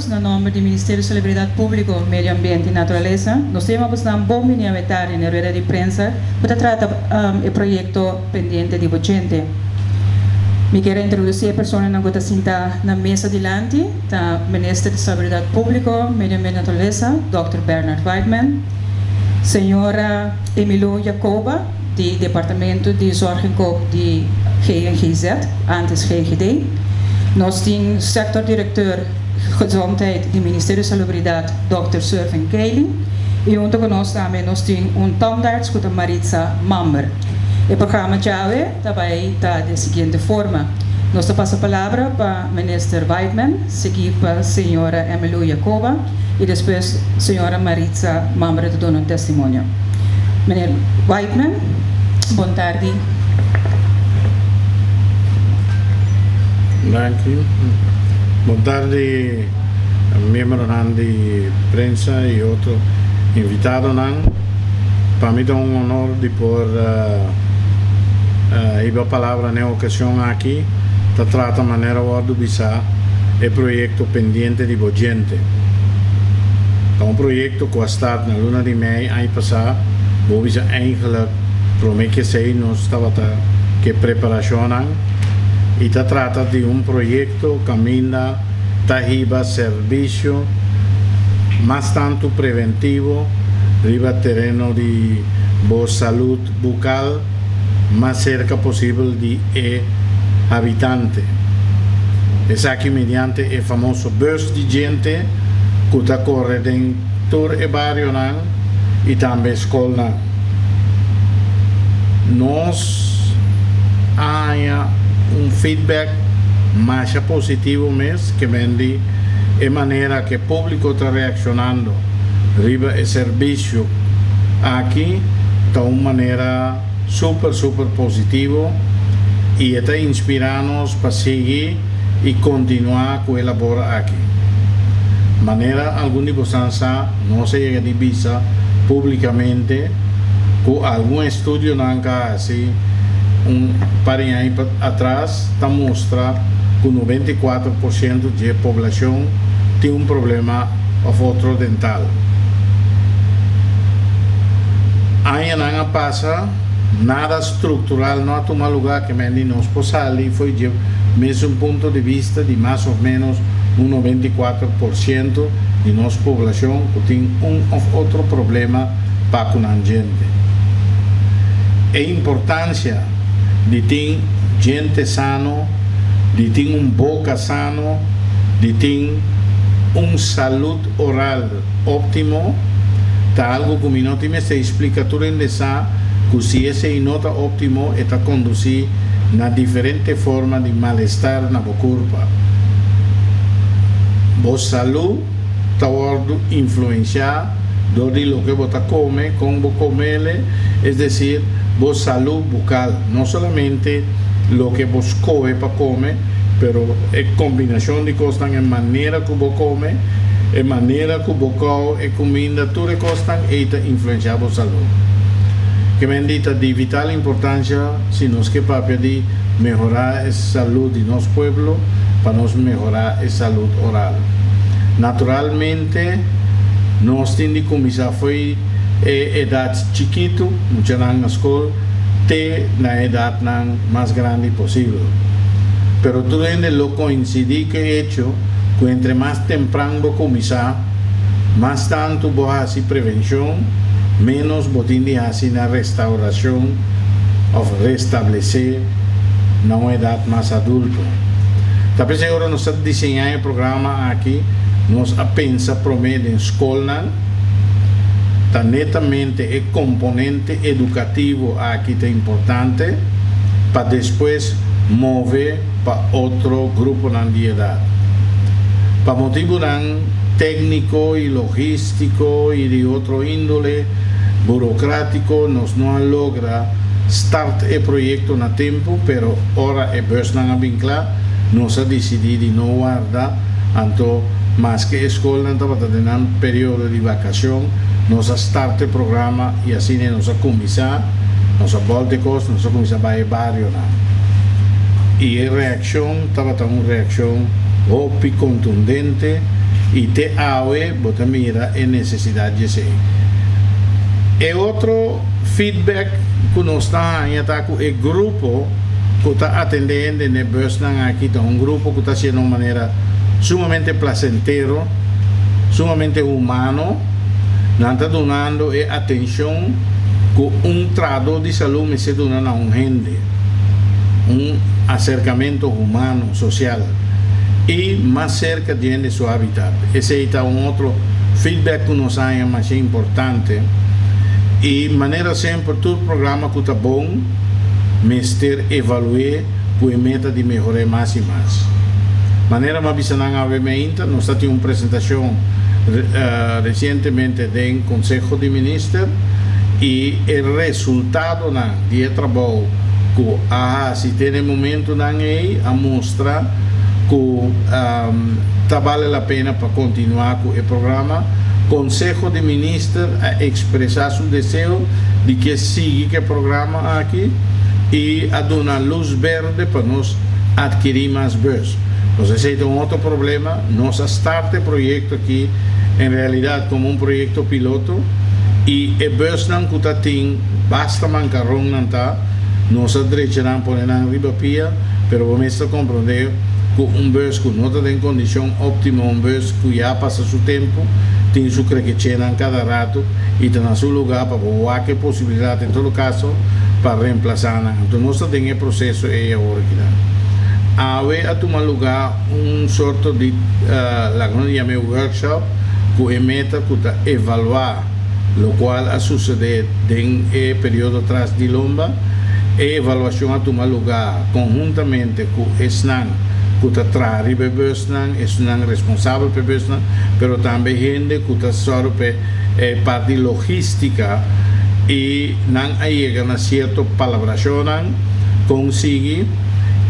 no nome do Ministério de Salubridade Público, Medio Ambiente e Natureza, nós temos uma boa miniavetar na rueda de prensa para tratar o projeto pendente de Bocente. Me quero introduzir a pessoa que está sentada na mesa delante, o Ministro de Salubridade Público, Medio Ambiente e Natureza, Dr. Bernard Weidman, Senhora Emilio Jacoba, do Departamento de Zorg de GNGZ, antes GGD. Nós temos o sector-diretor Gezondheid do Ministério de Salubridade, Dr. Survin Kelly, e junto conosco também nós temos tandarts com a Maritza Mamber. O programa chave também está da seguinte forma: nós passamos a palavra para o Ministro Weidman, seguido para a Senhora Emilio Jacoba e depois a Senhora Maritza Mamber de dar um testemunho. Meneer Weidman, boa tarde. Gracias. Buenas tardes, miembros de prensa y otros invitados. Para mí es un honor de poder ir a palabra en ocasión aquí, para tratar de manera de visar el proyecto pendiente de Bocente. Es un proyecto que está en la luna de mayo, año pasado, donde se eigenlijk promete que nos estaba que preparación. Y se trata de un proyecto que camina tajiba servicio más tanto preventivo riba terreno de salud bucal más cerca posible de habitante. Es aquí mediante el famoso bus de gente que está corre en todo el barrio y también escuela. Nos haya un feedback más positivo mes que vende de manera que el público está reaccionando arriba el servicio aquí de una manera super positivo y está inspirándonos para seguir y continuar con la labor aquí. Manera alguna cosa no se llega de visa públicamente con algún estudio nunca así. Un par de años atrás está mostra que 94% de la población tiene un problema otro dental. Año pasa, nada estructural no ha tomado lugar que me nos posale y fue mesmo un punto de vista de más o menos un 94% de nuestra población que tiene un otro problema para con la gente. La importancia de tener gente sano, de tener un boca sano, de tener una salud oral óptimo, está algo que mi no tiene esta explicación de esa que si ese nota óptimo está conducir a diferentes formas de malestar en la curva. Vos salud está influenciar de lo que vos come, con vos comele, es decir, vos salud bucal, no solamente lo que vos come para comer, pero es combinación de cosas en manera que vos come, en manera que vos come, comida, todo cosas y te influencia vos salud. Que bendita de vital importancia si nos que para pedir mejorar la salud de nuestro pueblo, para nos mejorar la salud oral. Naturalmente, nos tiene que comenzar fue edad chiquito, mucha en la escuela, te la edad más grande posible. Pero todo lo coincide que he hecho, que entre más temprano comenzar, más tanto vos hacer prevención, menos botín de hacer la restauración o restablecer una edad más adulta. También seguro nos diseñar el programa aquí, nos pensa promedio en escuela, tan netamente el componente educativo aquí es importante para después mover para otro grupo de edad. Para motivo técnico y logístico y de otro índole burocrático nos no logra start el proyecto a tiempo, pero ahora el bus no vincula, nos ha decidido no guardar, tanto más que escuela para tener un periodo de vacación, nos ha start el programa y así nos ha comenzado, nos ha vuelto nos ha comenzado a ir barrio. Y la reacción estaba una reacción contundente e te awe bota mira e necessidade de ser. E outro feedback que nós está com o grupo que está atendendo na Bosnan aqui, então um grupo que está sendo de uma maneira sumamente placentero, sumamente humano, não está dando atenção com trato de saúde me se dona a gente, acercamento humano, social e mais cerca de seu habitat. Esse é outro feedback que nós temos mais importante. E maneira sempre todo programa que está bom, mestre evaluar com a meta de melhorar mais e mais. Maneira mais bisanang obviamente, nós temos uma apresentação recentemente do Conselho de Ministros e o resultado de trabalho que se tem momento aí a mostrar que vale a pena para continuar com o programa. Conselho de Ministros a expressar seu desejo de que siga o programa aqui e a dar luz verde para nós adquirir mais bus. Nós aceitamos outro problema, nós start o projeto aqui em realidade como projeto piloto e o bus não que tem basta mancarrão não tá, nós direito não põe na ribapia, pero vamos a compreender que bus que não está em condição óptima, bus que já passa seu tempo, tem sua crequechena em cada rato e está no seu lugar para boa que possibilidade em todo caso para reemplazar. Então nós temos o processo aí agora aqui. A tomar lugar sorte de lá que nós chamamos workshop que é meta que está evaluar o qual a suceder em período atrás de lomba e avaliação a tomar lugar conjuntamente com o SNAN que está traz para o SNAN, é SNAN responsável para o SNAN, mas também gente que está só para parte logística e não chega a certa palabração conseguir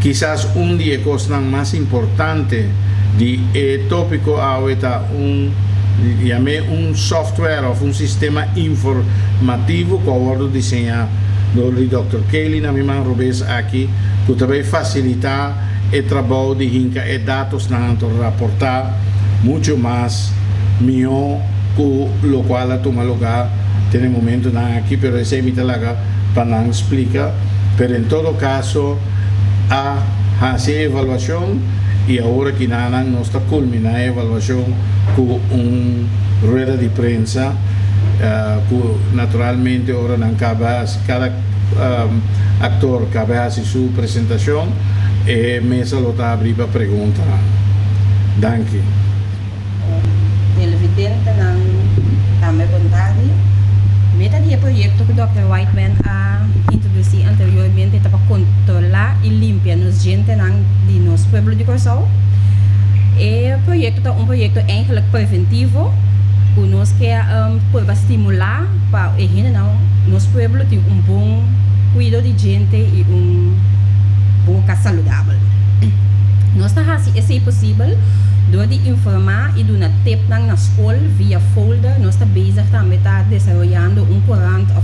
quizás dia coisa mais importante de tópico está software ou sistema informativo que eu desenhar do Dr. Kelly na minha Rubens aqui que também facilitar o trabalho de hinca e dados para reportar muito mais melhor que o qual a tomar lugar tem momento aqui, pero esse é para não explicar, pero em todo caso a fazer avaliação e agora que nós está culminar a avaliação com rueda de prensa que naturalmente agora não cabe cada actor cabe a sua apresentação e mesa lo está abrir para pergunta. Danke. Televidente não também vontade. Metade do projeto que o Dr. Whiteman a introduzir anteriormente é para controlar e limpar nos gente de nosso pueblo de Corsol. E o projeto é projeto eigenlijk preventivo, que nós quer para estimular para o nosso pueblo ter bom cuidado de gente e boca saudável. Nós está fazendo isso possível de informar e dar tip na escola via folder. Nós está bezig também desenvolvendo corante ou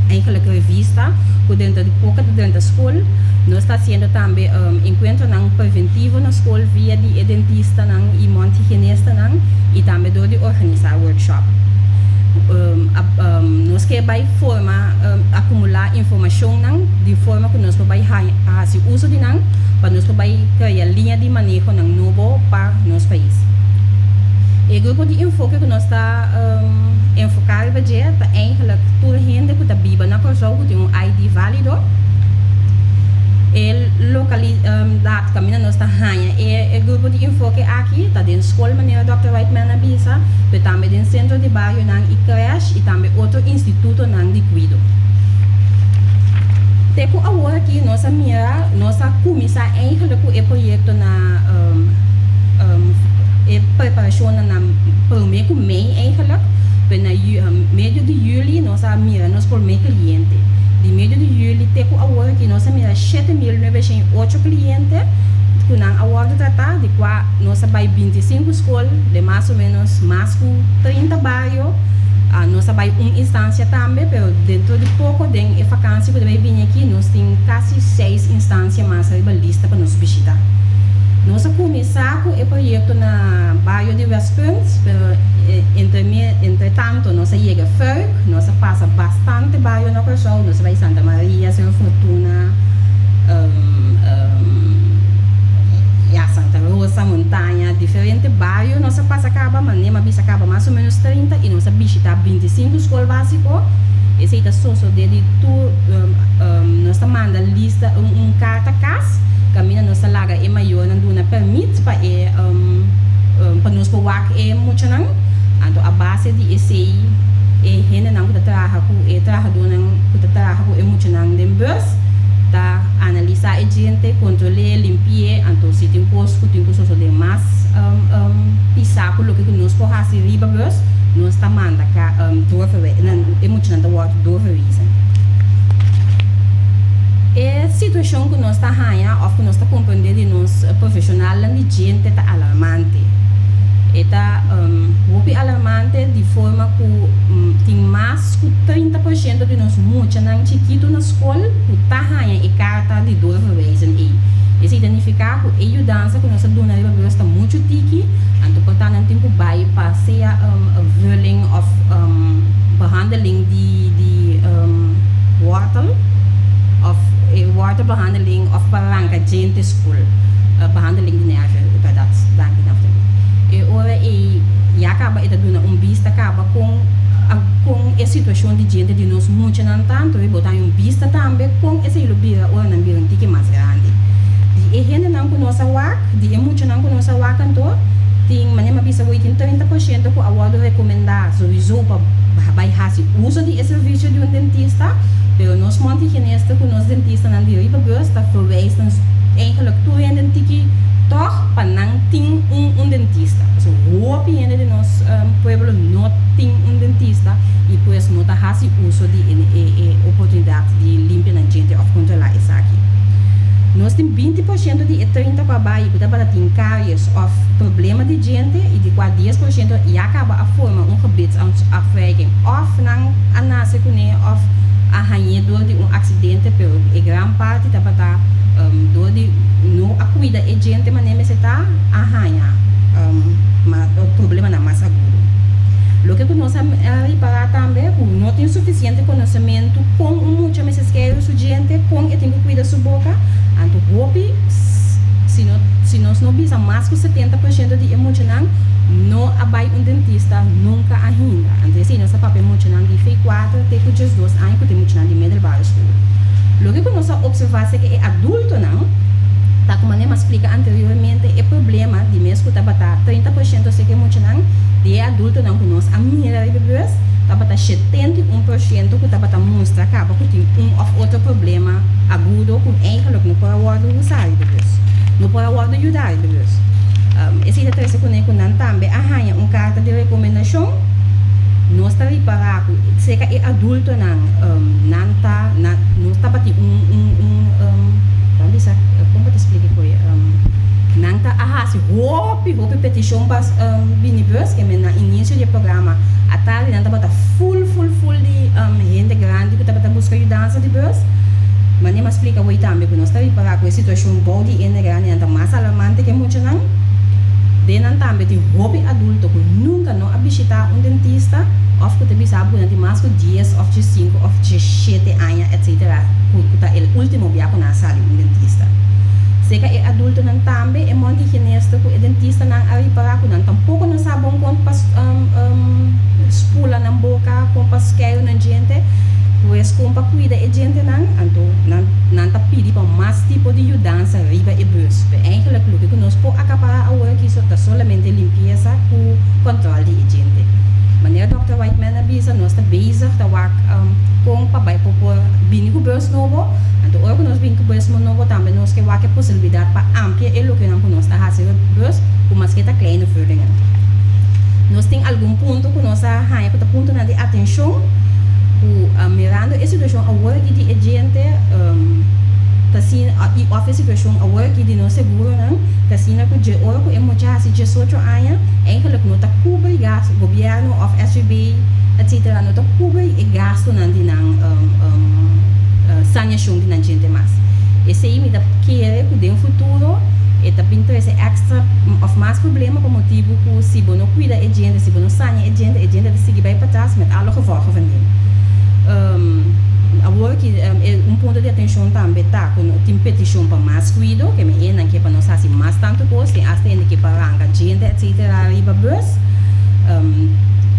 eigenlijk revista que dentro da escola. Nós está sendo também encontro preventivo na escola via de dentista e montihigienista e também de organizar workshop. Nós queremos acumular informação de forma que nós podemos fazer uso de para nós podemos criar linha de manejo novo para nosso país. O grupo de enfoque que nós está enfocado é eigenlijk toda gente que está viva na Corsol que tem ID válido. O localidade que nós está o grupo de enfoque aqui está dentro da escola maneira Dr. Whiteman avisa, mas também dentro do centro de bairro e creche e também outro instituto de cuidado. Teco agora aqui nossa mira, nossa começar eigenlijk o projeto na preparação na primeiro mês eigenlijk, na meio de julho nossa mira nós por meio cliente. De meio de julho teco agora aqui nossa mira 7.908 clientes que não agora tratar de qual nossa vai 25 escolas de mais ou menos mais que 30 bairros. Nós vai uma instância também, mas dentro de pouco, dentro da vacância que vai vir aqui, nós temos quase 6 instâncias mais na lista para nos visitar. Nós começamos o projeto na bairro de West Point, entretanto, nós chega Ferg, nós passa bastante bairro na Corsol, nós vai Santa Maria, Santa Fortuna, Santa Rosa, Montanha, diferentes bairros, nós passa acaba, mas nem bisa acaba mais ou menos 30 e nós visita 25 escolas básicas. Esse é o socio dele, nós manda lista, carta casa, caminha nossa larga é maior, não dá permite para nós poder é muito não, então a base de esse é gente não que trabalha com não que trabalha com muito não depois tá analisar a gente controlar limpar então se tem posto que tem coisa de mais pisar com o que nós podemos fazer riba bus nós tá manda cá dove é muito não tá dove reason a situação que nós está ganhando, ou que nós está compreendendo de nós profissional de gente está alarmante. Está alarmante de forma que tem mais que 30% de nós muitos não chiquito na escola que está ganhando a carta de 2 vezes. Esse identificar que a ajudança que nós damos na está muito tiki, então portanto não tem que bypassar violência of behandeling de wortel of waterbehandeling of paranka gente school behandeling de nerve para dat dank je ora e acaba ita duna vista acaba com a situação de gente de nós muito não tanto e botar vista também com esse ilubira ora não bira tique mais grande de gente não conhece work de muito não conhece work então tem maneira bisa 30% que a wado recomendar sowieso para vai fazer uso de esse serviço de dentista. Pero nós montigenesta com nós dentista não deu para gosta verwijzen eigenlijk toe en dentiki toch para não ter dentista. So hoop je de nós pueblo não tem dentista e pois não tá fazendo uso de oportunidade de limpar a gente ou controlar isso aqui. Nós temos 20% de 30 para baixo que para ter caries ou problema de gente e de 10% e acaba a forma gebied a frequem of não a nasce com of a rainha door de acidente pero a grande parte da bata door de não a cuida a gente mas nem se tá a rainha o problema não mais agudo lo que nós reparar também não tem suficiente conhecimento com muitas vezes que a gente com e tem que cuidar sua boca então hope se nós não bisa mais que 70% de emocional não abai dentista nunca ainda. Então, se nós papel emocional de fei 4, tem que just 2 anos que tem emocional de middlebury school. Lo que nós observamos é que é adulto não, tá como eu explica anteriormente, é problema de mesmo que tá batar 30% se que emocional de adulto não que nós a minha bebês tá batar 71% que tá batar mostra acaba que tem outro problema agudo com enquanto não pode usar bebês. Não pode ajudar bebês. Esse é terceiro conecto também arranha carta de recomendação nós está reparar que se é adulto não está batendo como te explico não está a fazer hope petição para binibus que na início do programa a tarde não está batendo full de gente grande que está batendo buscar ajuda de bus mas nem me explica o também que nós está reparar que a situação boa de gente grande não mais alarmante que muito não denan também tem hobby adulto que nunca não visitar dentista ou que tem sabe que tem mais que 10 ou 5 ou 7 anos etc que tá o último viagem na sala dentista se que é adulto não também é muito higienista que o dentista não aí para que não tampouco não sabe como pas espula na boca como pas quer na gente pois como para cuidar a gente não tá pedir para mais tipo de ajudança riba e bus eigenlijk o que nós pode acabar a work isso tá solamente limpeza com controle de gente maneira Dr. Whiteman avisa nós tá bezig tá work com para vai por bini com bus novo então hoje nós bini com bus novo também nós que work a possibilidade para ampliar o que nós tá fazendo bus com mais que tá kleine verdiensten nós tem algum ponto que nós a ganha para ponto de atenção mirando a situação a work de gente assim a situação a work de não seguro não assim na que o que é muito assim de outro ano é que não tá cobrir gasto governo of SBB etc não tá cobrir e gasto não de não saneação de não gente mais esse aí me dá querer que dentro futuro e também esse extra of mais problema por motivo que se você não cuida a gente, se você não sana a gente de seguir bem para trás, met alle gevolgen van dien. Agora que ponto de atenção também tá com tem petição para mais cuidado, que me ena que para nós assim mais tanto coisa, tem até que para arrancar gente, etc. Riba bus.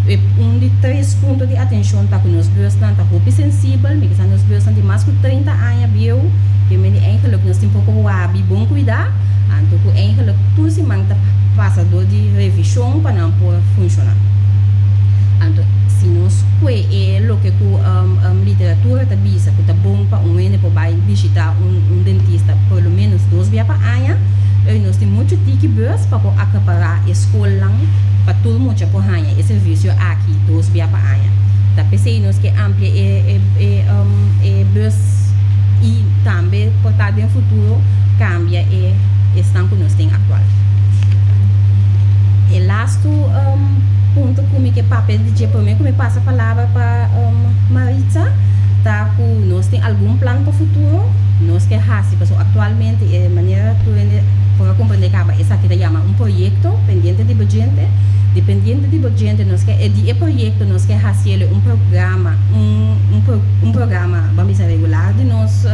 De 3 pontos de atenção tá com nós bus, tanto roupa sensível, me que nós bus de mais de 30 anos viu, que me eigenlijk nós tem pouco wabi bom cuidar, então que eigenlijk tudo se manta passador de revisão para não poder funcionar. Então se nós que lo que literatura tá bisa que tá bom para ene para visitar dentista pelo menos 2 vezes por ano, e nós temos muito tique bus para acaparar a escola para todo mundo por ano esse serviço aqui 2 vezes por ano. Tá pensei nós que amplia bus e também para no futuro cambia estão que nós tem atual. E last ponto que papel de para mim que passa a palavra para Maritza, tá que nós tem algum plano para o futuro, nós que hasi, porque atualmente de maneira para compreender que essa que chama projeto pendiente de budget, dependiente de budget nós que de projeto nós que hasi programa programa vamos dizer regular de nosso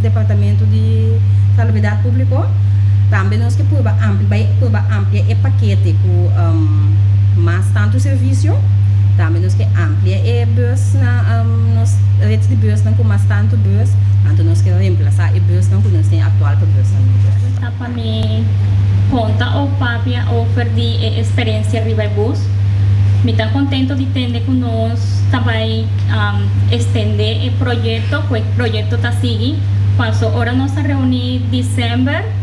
departamento de salubridade pública, também nós que por amplia e paquete com mais tanto serviço, também nós que amplia e bus na nos redes de bus com mais tanto bus, então nós que reemplaçar e bus não que nós tem atual para bus. Para mim conta ou papia offer de experiência riba bus, me está contento de ter que nós também estender o projeto está seguindo, quando agora nós reunimos em dezembro.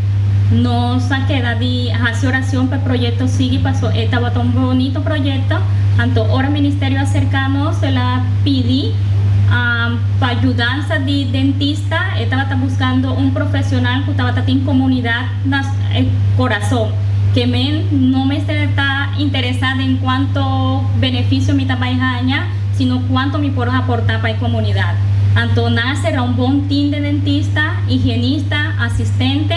Nos queda de hacer oración para el proyecto sigue pasó estaba un bonito proyecto tanto ahora ministerio acercanos se la pidi para ayudanza de dentista estaba buscando un profesional que estaba en comunidad corazón que no me está interesado en cuánto beneficio me trabaja sino cuánto me puedo aportar para la comunidad. Entonces será un buen team de dentista, higienista, asistente.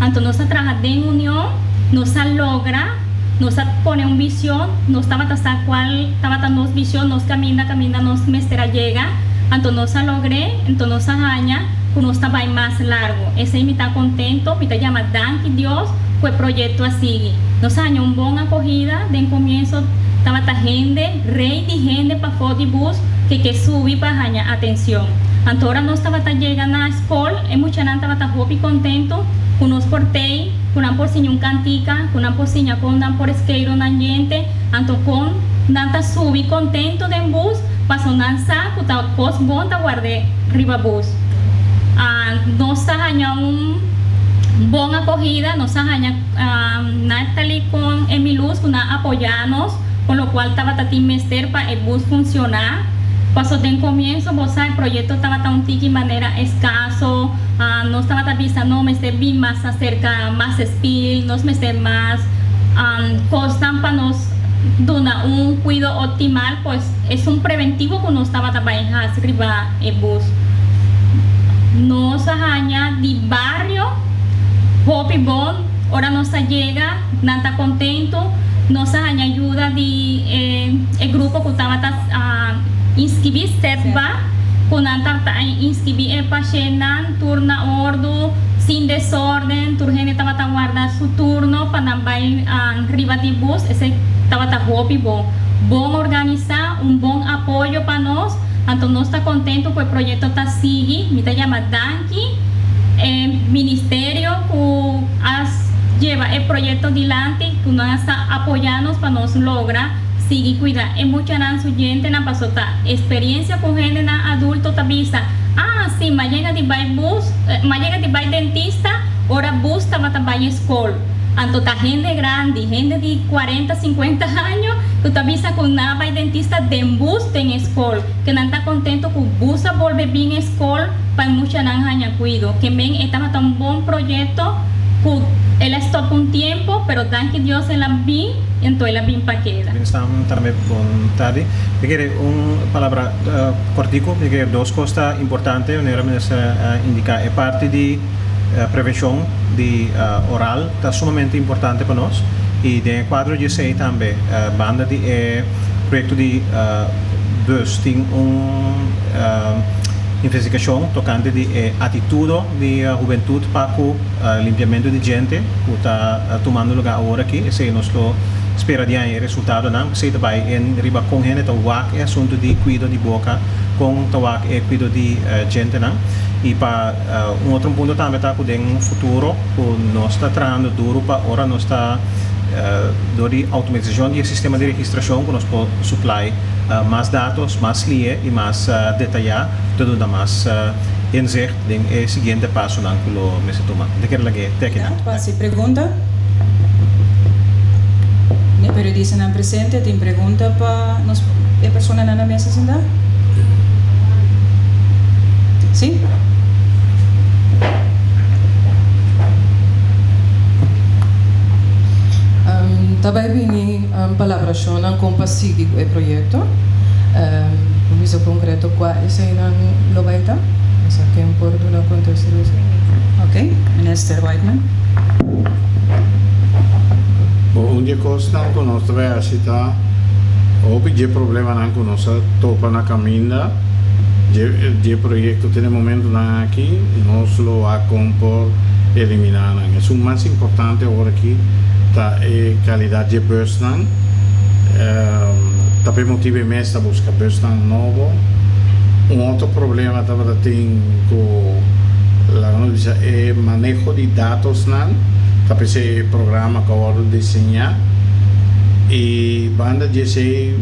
Entonces nos trabaja en unión, nos logra, nos pone una visión, nos estaba cual estaba nos visión, nos camina, nos mestra llega, entonces nos logré, entonces nos aña, nos estaba más largo. Ese me está contento, me llama danke Dios, pues proyecto así. Nos aña una buena acogida, de comienzo estaba gente, rey de gente para fodi bus que subí para aña atención. Entonces ahora nos estaba llegando a la escuela, y mucha gente estaba muy contento. Kunos portei, kunan por sinyung cantica, kunan por sinya kunan por esqueiro na gente, anto con nanta subi contento den bus, paso nansa kuta pos bonta guarde riba bus. Nos hanya buena acogida, nos hanya Natalie con Emilus kuna apoyarnos, con lo cual estaba tatim mester para el bus funcionar. Pasó de comienzo, el proyecto estaba tan de manera escaso, no estaba avisando, me esté bien más acerca, más speed, nos me esté más constan para nos dar un cuidado optimal, pues es un preventivo que no estaba trabajando arriba el bus. Nos añade de barrio, Hopi Bon, ahora nos llega, nada contento, nos ayuda de el grupo que estaba inscribir setba, con inscribir paciente, turno ordo, sin desorden, turgene estaba guardar su turno para arriba de bus, ese estaba hopi bon organizar, un buen apoyo para nos, entonces nos está contento pues el proyecto está sigue, me llama Danki, ministerio que lleva el proyecto adelante, que nos está apoyando para nos lograr sigue cuidar. Es mucha su gente na pasó experiencia con gente na adulto tabisa. Sí, me llega de bus, me llega de dentista, ahora bus estaba también escuela. Entonces gente grande, gente de 40, 50 años, que tabisa con nada dentista de bus en escuela, que no está contento que bus vuelve bien escuela para mucha nanja cuido. Que ven estaba tan buen proyecto que él stop un tiempo, pero danke Dios en la bien, entonces la bien pa queda. Estamos también con Tadi. Yo quiero una palabra cortico, yo quiero dos cosas importantes. Una vez indicar, es parte de prevenção de oral está sumamente importante para nós e dentro do quadro de sei também banda de projeto de bus tem investigação tocante de atitude de juventude para o limpiamento de gente que está tomando lugar agora aqui esse nós espera de aí resultado não sei também em riba com gente tawak é assunto de cuidado de boca com tawak é cuidado de gente não e para outro ponto também está com um futuro que nós está trabalhando duro para agora nós está de automatização do sistema de registração que nós podemos supply mais dados, mais linha e mais detalhado, tudo dá mais inzicht em seguinte passo não que lo me se toma. De que lagi técnica. Quase pergunta. O periodista não presente tem pergunta para nós a pessoa na mesa ainda? Sim? Também vini palavra chona com passivo o projeto. Isso concreto qua esse não lo vai dar. Essa que é importante no contexto. Ok, Minister Whiteman. Bom, onde costa que nós vai aceitar houve de problema não que nós topa na caminha de projeto tem momento não aqui nós lo a compor eliminar não é o mais importante agora aqui tá é qualidade de bus não também motivo mais para buscar bus não novo outro problema também tem com é manejo de dados não também esse programa que agora desenhar e banda de esse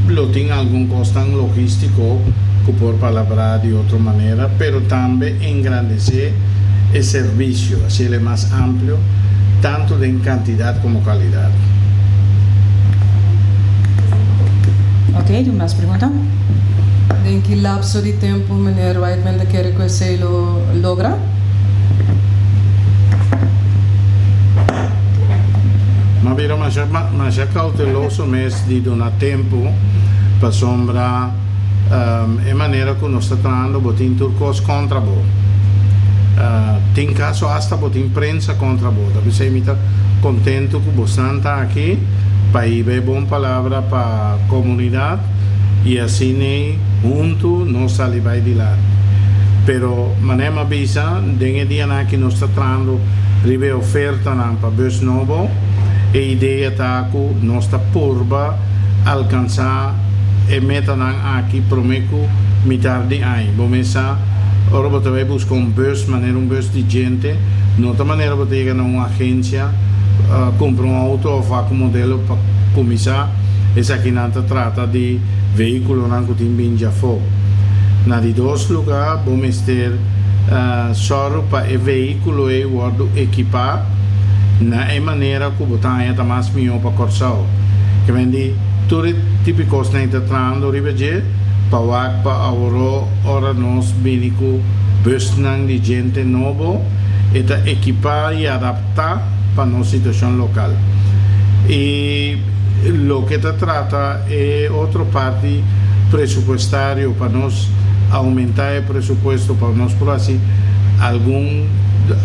lo tem algum custo logístico que por falar de outra maneira, pero também engrandecer o serviço, assim ele é mais amplo, tanto em quantidade como qualidade. Ok, tem mais pergunta? Em que lapso de tempo Mr. Whiteman quer que você lo logra? Mas é cauteloso mesmo de dar tempo para sombra a maneira que nós estamos trabalhando botin turcos contra bo tem caso hasta botin prensa contra bo também se imita contento que você está aqui para ir ver boa palavra para a comunidade e assim junto nós sair vai de lá pero maneira avisa dengue dia na que nós estamos trabalhando ribe oferta para bus novo a ideia está que nós está porba alcançar e meta aqui prometo metade de ano. Vamos a ora você buscar bus, maneira bus de gente, não outra maneira você ir a uma agência, comprar auto ou fazer modelo para começar. Essa aqui não trata de veículo não que tem bem já for. Na de dois lugares vamos ter só para o veículo e o equipar na maneira que você está mais melhor para cortar. Que vem tudo típicos na entrando ribeje para ora nós binico bus de gente novo e equipar e adaptar para nossa situação local e o que trata é outra parte presupuestário para nós aumentar o presupuesto para nós por assim algum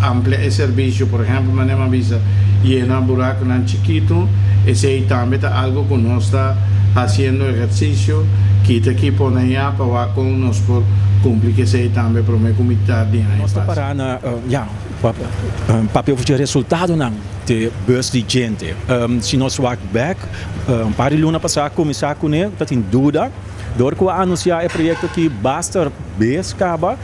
ampliar serviço por exemplo maneira avisa llenar buraco não chiquito esse aí também está algo que nós está fazendo exercício que está aqui por aí para com nós por cumprir que esse aí também para uma comunidade de nós está para na papel de resultado não de bus de gente se nós walk back para luna passar começar com ele está em dúvida door que anunciar o projeto que basta bes acaba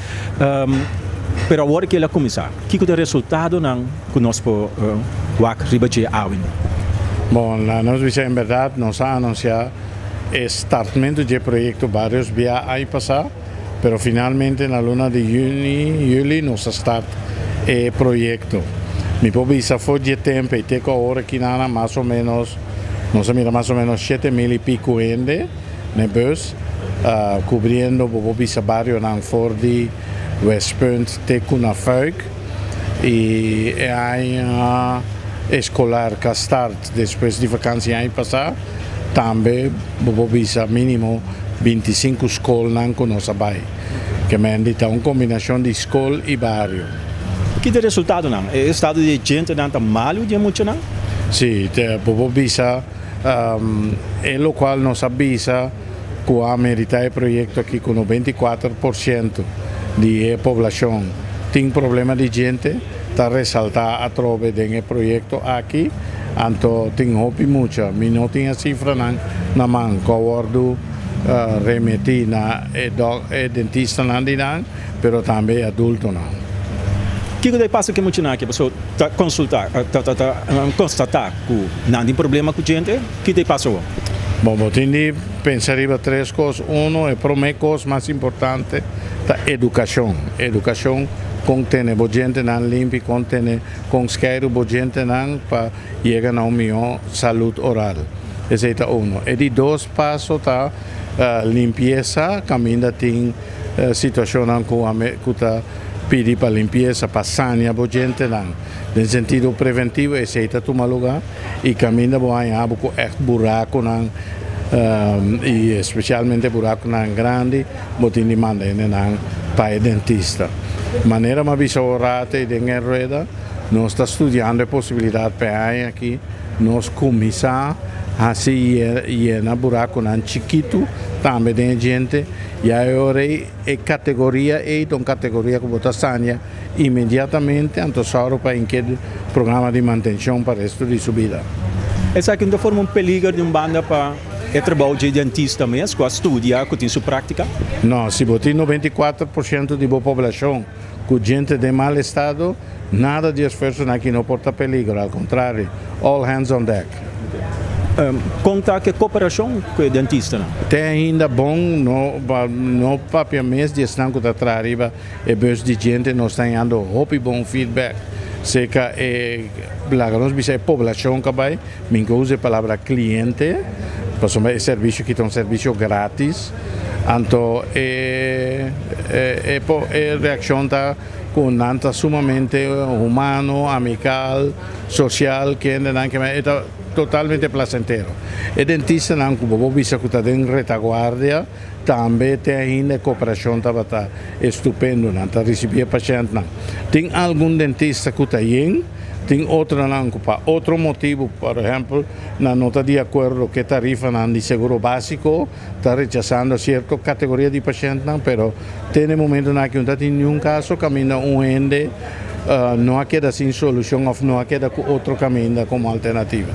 pero agora que ele começar que o resultado não que nós por walk ribache awin. Bom, nós vimos em verdade, nós anunciamos o startamento do projeto vários dias aí passar, mas finalmente na luna de julho nós start o projeto. Me pode dizer foi de tempo e tem agora que nada mais ou menos, nós mira mais ou menos 7.000 e pico gente na bus, cobrindo pode dizer vários não for de West Point, Teco na Fuik e aí escolar que start depois de vakantie aí passar também vou bisa mínimo 25 escolas não conosco vai que me indica uma combinação de escola e bairro Que de resultado não? É estado de gente não tá mal de muito não? Sim, bobo bisa, é o qual nos avisa que a merita o projeto aqui com 94% de população tem problema de gente, está ressaltar a trove do projeto aqui, então tem hope muito, mas não tem a cifra na mão, que eu remeti na dentista não, mas também adulto não. O que passa que muito não que a pessoa tá constatar que não tem problema com gente? O que passa? Bom, tem de pensar em três coisas. Um, é para mim, a coisa mais importante é educação. Educação contém a gente não limpa, contém consqueiro a gente não para chegar a melhor saúde oral. Esse é um. E de dois passos tá limpeza, caminha tem situação que está pedir para limpeza, para sanear a gente não. No sentido preventivo, esse é tomar lugar e caminha vai haver buraco não. E especialmente buraco não grande, botin de manda para o dentista. Maneira mais bisorata e dengue rueda, nós estamos estudando a possibilidade para aqui, nós começar assim na buraco não chiquito, também tem gente, e aí é categoria então categoria que bota sania imediatamente, então só para inquietar programa de manutenção para resto de subida. Essa aqui não forma peligro de banda para o trabalho de dentista mesmo, com a estudar, com a sua prática? Não, se botar 94% de população com gente de mau estado, nada de esforço aqui não porta peligro, ao contrário, all hands on deck. Conta que cooperação com o dentista? Tem ainda bom, no papel mês de estão que está arriba e bus de gente nós está dando bom feedback. Se que nós bisa a população que vai, me usa a palavra cliente, porque é serviço que é um serviço grátis, então a reação está com nanta sumamente humano, amical, social, que é totalmente placentero. E dentista não como bisa que está em retaguardia, também tem ainda cooperação tá estupendo, não tá receber paciente não. Tem algum dentista que está aí, tem outro não para outro motivo, por exemplo, na nota de acordo que tarifa não de seguro básico está rechazando certa categoria de paciente não, pero tem momento na que não tem nenhum caso caminha ende não há queda sem solução ou não há queda com outro caminho como alternativa.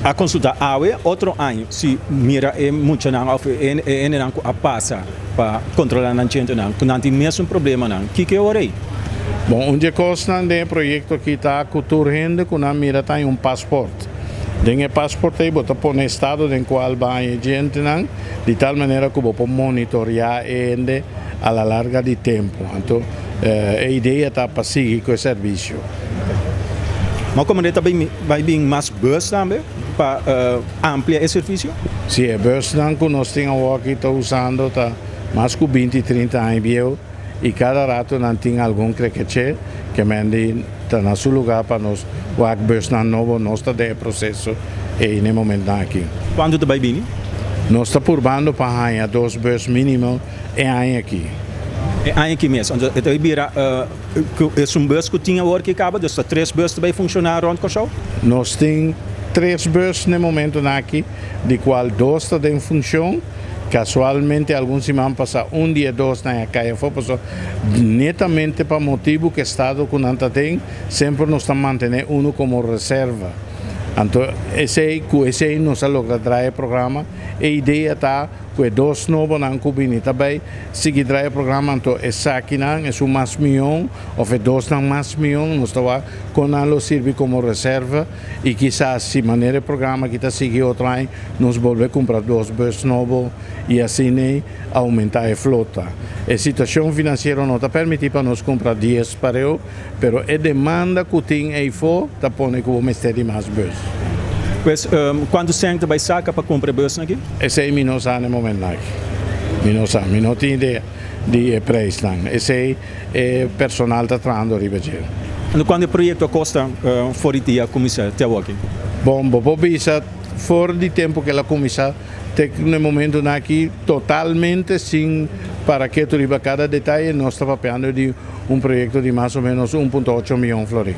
A consulta outro ano, se mira muito não a passa para controlar a gente não tem mesmo problema não. Que orei? Bom, onde costa de projeto que está culturando com a mira tem passaporte. Tem passaporte aí bota por estado em qual vai gente não, de tal maneira que vou monitorear ele a la larga de tempo. Então, a ideia está para seguir com o serviço. Mas como também vai vir mais bus também para ampliar esse serviço? Sim, a bus que nós temos aqui está usando tá mais que 20, 30 anos e cada rato não tem algum crequete que mande está no seu lugar para nós o bus novo nós está de processo e no momento aqui. Quando tu vai vir? Nós está purbando para ganhar 2 bus mínimo e aqui. É aqui mesmo. Então, é um bus que tinha agora que acaba, então 3 buses vai funcionar onde que nós temos 3 buses no momento aqui, de qual 2 estão em função. Casualmente, alguns semanas passaram, dia 2 na caia foi netamente para motivo que o Estado que não tem, sempre nos está mantendo como reserva. Então, esse nos logra trazer o programa. A ideia está que 2 novos não cubinem também, seguir trazer o programa. Então, essa aqui não é mais milhão, ou 2 não mais milhão, nós estamos com ela serve como reserva e quizás se maneira o programa que está seguindo outro ano, nós volvemos a comprar 2 buses novos e assim aumentar a flota. A situação financeira não está permitindo para nós comprar 10 para eu, mas a demanda que tem aí fora está pondo que vamos ter mais buses. Pois, quando você vai sacar para comprar bus aqui? Esse é não sabe no momento aqui. Não tem ideia de preço. Esse é personal está tratando de ribeiro. Quando o projeto custa fora de dia começar até aqui? Bom, bisa fora de tempo que ela começa, no momento aqui totalmente sem para que tu riba cada detalle nós estamos falando de projeto de mais ou menos 1,8 milhão florim.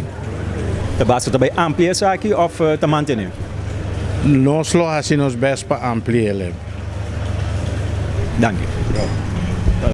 De base também ampliar isso aqui ou te manter? Nós lo hacemos best para ampliar. Dank je.